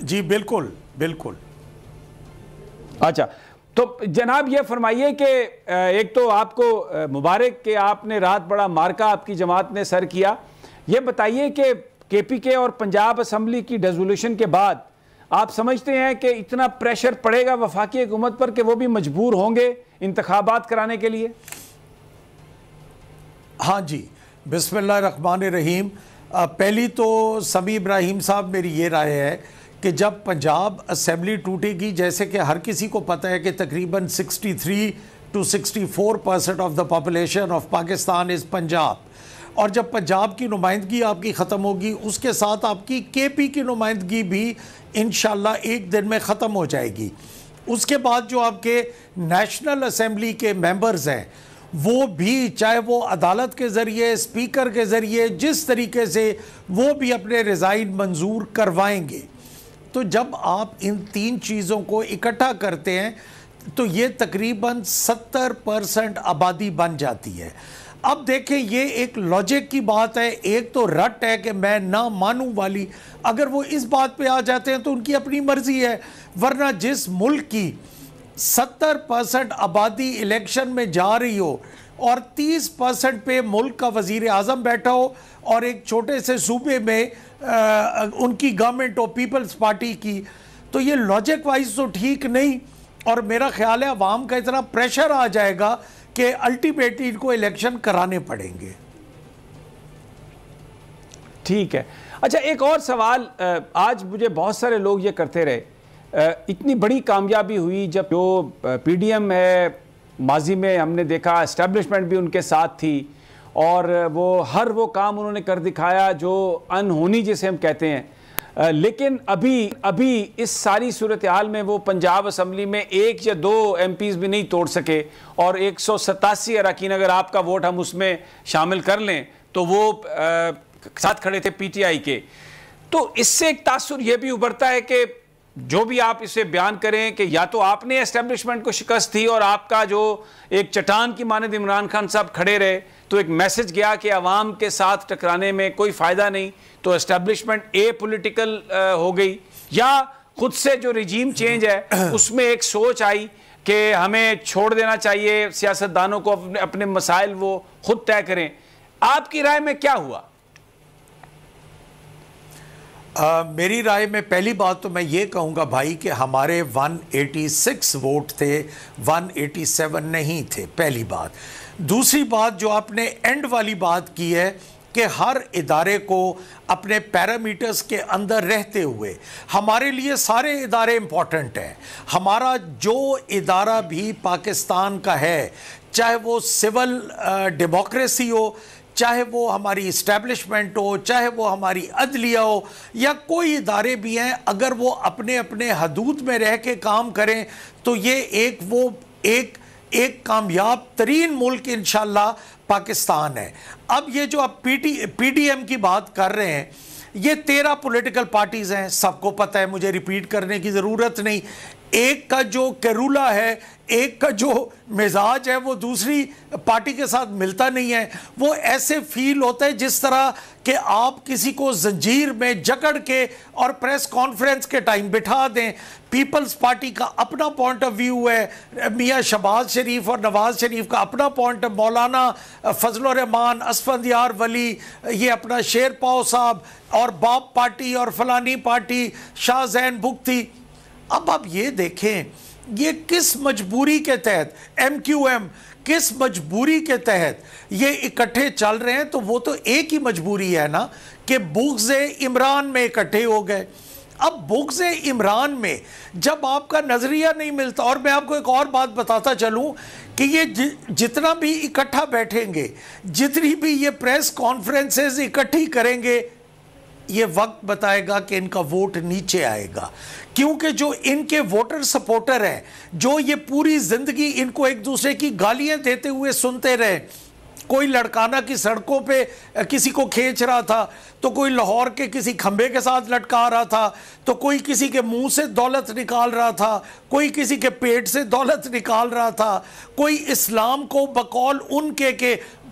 जी बिल्कुल बिल्कुल। अच्छा, तो जनाब ये फरमाइए कि एक तो आपको मुबारक कि आपने रात बड़ा मार्का आपकी जमात ने सर किया। ये बताइए कि केपीके और पंजाब असम्बली की डिसोल्यूशन के बाद आप समझते हैं कि इतना प्रेशर पड़ेगा वफाकी हुकूमत पर कि वो भी मजबूर होंगे इंतखाबात कराने के लिए? हाँ जी, बिस्मिल्लाहिर्रहमानिर्रहीम। पहली तो समी इब्राहिम साहब, मेरी ये राय है कि जब पंजाब असम्बली टूटेगी, जैसे कि हर किसी को पता है कि तकरीबन 63 to 64% of the population of Pakistan is Punjab, और जब पंजाब की नुमाइंदगी आपकी ख़त्म होगी, उसके साथ आपकी केपी की नुमाइंदगी भी इंशाल्लाह एक दिन में ख़त्म हो जाएगी। उसके बाद जो आपके नेशनल असम्बली के मेंबर्स हैं, वो भी चाहे वो अदालत के ज़रिए, स्पीकर के ज़रिए, जिस तरीके से वो भी अपने रिज़ाइन मंजूर करवाएंगे। तो जब आप इन तीन चीज़ों को इकट्ठा करते हैं तो ये तकरीबन 70% आबादी बन जाती है। अब देखें, ये एक लॉजिक की बात है, एक तो रट है कि मैं ना मानूं वाली। अगर वो इस बात पे आ जाते हैं तो उनकी अपनी मर्जी है, वरना जिस मुल्क की 70% आबादी इलेक्शन में जा रही हो और 30% पे मुल्क का वजीर आज़म बैठा हो और एक छोटे से सूबे में उनकी गवर्नमेंट हो पीपल्स पार्टी की, तो ये लॉजिक वाइज तो ठीक नहीं। और मेरा ख्याल है अवाम का इतना प्रेशर आ जाएगा कि अल्टीमेटली इनको इलेक्शन कराने पड़ेंगे। ठीक है। अच्छा, एक और सवाल, आज मुझे बहुत सारे लोग ये करते रहे, इतनी बड़ी कामयाबी हुई जब जो पीडीएम है, माजी में हमने देखा एस्टेब्लिशमेंट भी उनके साथ थी और वो काम उन्होंने कर दिखाया जो अनहोनी जिसे हम कहते हैं, लेकिन अभी इस सारी सूरत हाल में वो पंजाब असम्बली में 1 या 2 MPs भी नहीं तोड़ सके, और 187 अरकान, अगर आपका वोट हम उसमें शामिल कर लें तो वो साथ खड़े थे PTI के। तो इससे एक तासुर यह भी उभरता है कि जो भी आप इसे बयान करें कि या तो आपने एस्टेब्लिशमेंट को शिकस्त दी और आपका जो एक चट्टान की मानद इमरान खान साहब खड़े रहे, तो एक मैसेज गया कि अवाम के साथ टकराने में कोई फ़ायदा नहीं, तो एस्टेब्लिशमेंट पॉलिटिकल हो गई, या खुद से जो रिजीम चेंज है उसमें एक सोच आई कि हमें छोड़ देना चाहिए, सियासतदानों को अपने मसाइल वो खुद तय करें। आपकी राय में क्या हुआ? मेरी राय में पहली बात तो मैं ये कहूँगा भाई कि हमारे 186 वोट थे, 187 नहीं थे, पहली बात। दूसरी बात जो आपने एंड वाली बात की है कि हर इदारे को अपने पैरामीटर्स के अंदर रहते हुए, हमारे लिए सारे इदारे इम्पॉर्टेंट हैं। हमारा जो इदारा भी पाकिस्तान का है, चाहे वो सिविल डेमोक्रेसी हो, चाहे वो हमारी इस्टेब्लिशमेंट हो, चाहे वो हमारी अदलिया हो, या कोई इदारे भी हैं, अगर वो अपने अपने हदूद में रह के काम करें तो ये एक कामयाब तरीन मुल्क इंशाल्लाह पाकिस्तान है। अब ये जो आप PDM की बात कर रहे हैं, ये 13 पॉलिटिकल पार्टीज़ हैं, सबको पता है, मुझे रिपीट करने की ज़रूरत नहीं। एक का जो कैरूला है, एक का जो मिजाज है, वो दूसरी पार्टी के साथ मिलता नहीं है। वो ऐसे फील होता है जिस तरह कि आप किसी को जंजीर में जकड़ के और प्रेस कॉन्फ्रेंस के टाइम बिठा दें। पीपल्स पार्टी का अपना पॉइंट ऑफ व्यू है, मियाँ शहबाज शरीफ और नवाज शरीफ का अपना पॉइंट, मौलाना फजलुर रहमान, असफंदियार वली, ये अपना शेरपाव साहब, और बाप पार्टी और फलानी पार्टी, शाहजैन बुख्ती। अब आप ये देखें, ये किस मजबूरी के तहत, MQM किस मजबूरी के तहत ये इकट्ठे चल रहे हैं? तो वो तो एक ही मजबूरी है ना कि बुग़्ज़ इमरान में इकट्ठे हो गए। अब बुग़्ज़ इमरान में जब आपका नज़रिया नहीं मिलता, और मैं आपको एक और बात बताता चलूं कि ये जितना भी इकट्ठा बैठेंगे, जितनी भी ये प्रेस कॉन्फ्रेंसेस इकट्ठी करेंगे, ये वक्त बताएगा कि इनका वोट नीचे आएगा। क्योंकि जो इनके वोटर सपोर्टर हैं, जो ये पूरी ज़िंदगी इनको एक दूसरे की गालियां देते हुए सुनते रहे, कोई लड़काना की सड़कों पे किसी को खींच रहा था, तो कोई लाहौर के किसी खंबे के साथ लटका रहा था, तो कोई किसी के मुंह से दौलत निकाल रहा था, कोई किसी के पेट से दौलत निकाल रहा था, कोई इस्लाम को बकौल उनके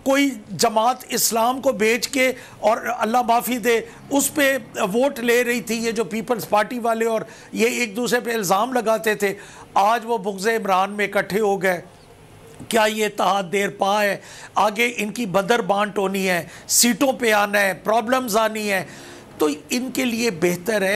कोई जमात इस्लाम को बेच के और अल्लाह माफ़ी दे उस पे वोट ले रही थी, ये जो पीपल्स पार्टी वाले, और ये एक दूसरे पे इल्ज़ाम लगाते थे। आज वो बुग़्ज़ इमरान में इकट्ठे हो गए। क्या ये इत्तेहाद देर पा है? आगे इनकी बदर बांट होनी है, सीटों पे आना है, प्रॉब्लम्स आनी है, तो इनके लिए बेहतर है